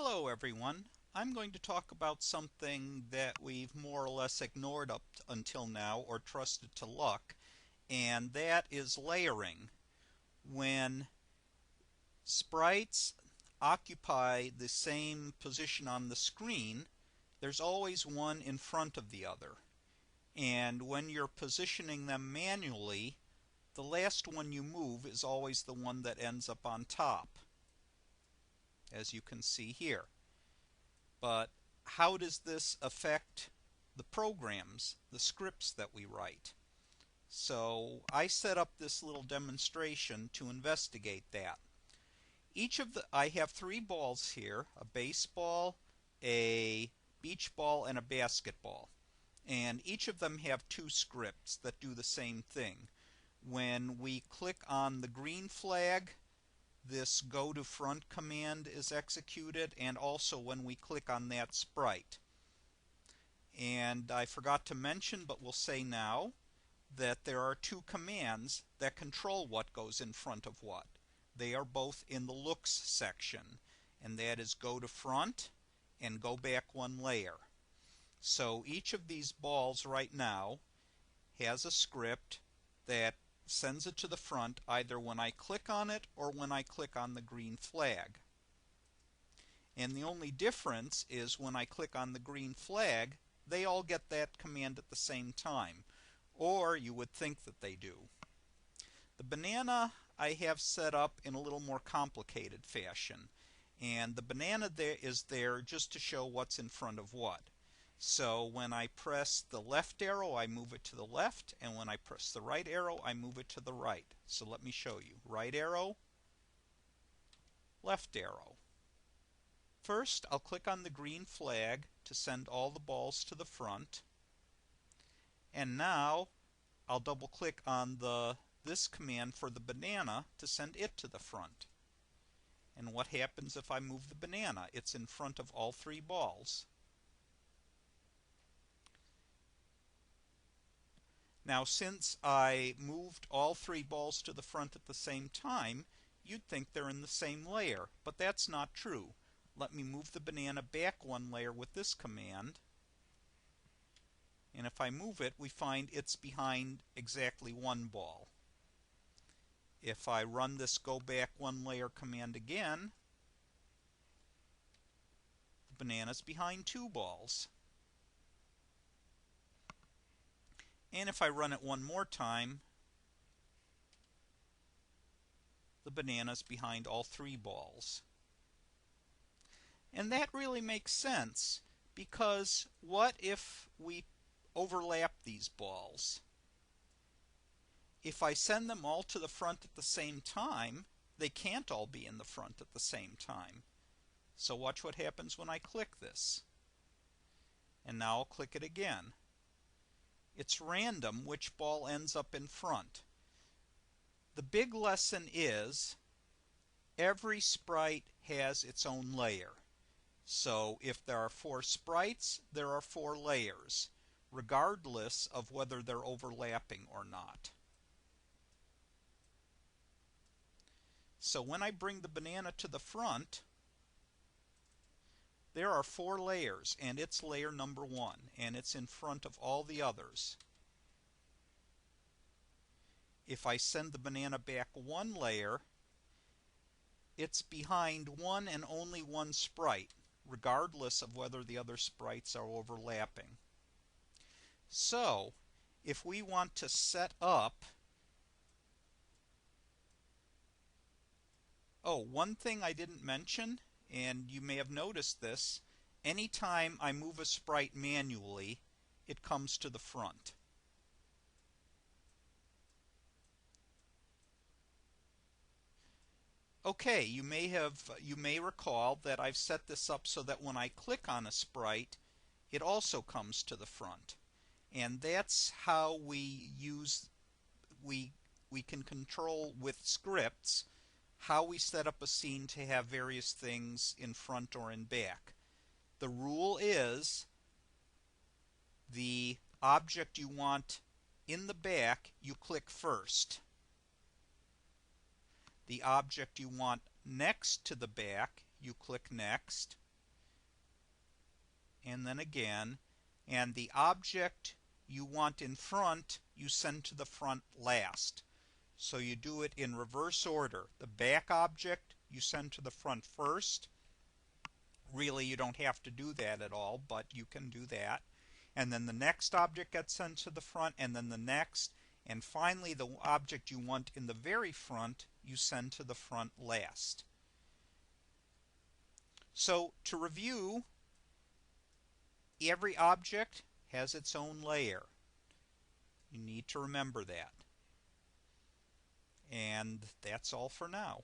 Hello everyone. I'm going to talk about something that we've more or less ignored up until now or trusted to luck, and that is layering. When sprites occupy the same position on the screen, there's always one in front of the other. And when you're positioning them manually, the last one you move is always the one that ends up on top, as you can see here. But how does this affect the programs, the scripts that we write? So I set up this little demonstration to investigate that. I have three balls here, a baseball, a beach ball, and a basketball. And each of them have two scripts that do the same thing. When we click on the green flag, this go to front command is executed, and also when we click on that sprite. And I forgot to mention, but we'll say now, that there are two commands that control what goes in front of what. They are both in the looks section, and that is go to front and go back one layer. So each of these balls right now has a script that sends it to the front either when I click on it or when I click on the green flag. And the only difference is when I click on the green flag, they all get that command at the same time, or you would think that they do. The banana I have set up in a little more complicated fashion, and the banana there is there just to show what's in front of what. So when I press the left arrow, I move it to the left, and when I press the right arrow, I move it to the right. So let me show you. Right arrow, left arrow. First, I'll click on the green flag to send all the balls to the front. And now I'll double click on this command for the banana to send it to the front. And what happens if I move the banana? It's in front of all three balls. Now, since I moved all three balls to the front at the same time, you'd think they're in the same layer, but that's not true. Let me move the banana back one layer with this command, and if I move it, we find it's behind exactly one ball. If I run this go back one layer command again, the banana's behind two balls. And if I run it one more time, the banana's behind all three balls. And that really makes sense, because what if we overlap these balls? If I send them all to the front at the same time, they can't all be in the front at the same time. So watch what happens when I click this. And now I'll click it again. It's random which ball ends up in front. The big lesson is every sprite has its own layer. So if there are four sprites, there are four layers, regardless of whether they're overlapping or not. So when I bring the banana to the front, there are four layers, and it's layer number one, and it's in front of all the others. If I send the banana back one layer, it's behind one and only one sprite, regardless of whether the other sprites are overlapping. So, if we want to set up... Oh, one thing I didn't mention, and you may have noticed this, anytime I move a sprite manually, it comes to the front. Okay, you may recall that I've set this up so that when I click on a sprite, it also comes to the front. And that's how we can control with scripts how we set up a scene to have various things in front or in back. The rule is the object you want in the back, you click first. The object you want next to the back, you click next. and then again, and the object you want in front you send to the front last. So you do it in reverse order. The back object you send to the front first. Really, you don't have to do that at all, but you can do that. And then the next object gets sent to the front, and then the next. And finally, the object you want in the very front, you send to the front last. So to review, every object has its own layer. You need to remember that. And that's all for now.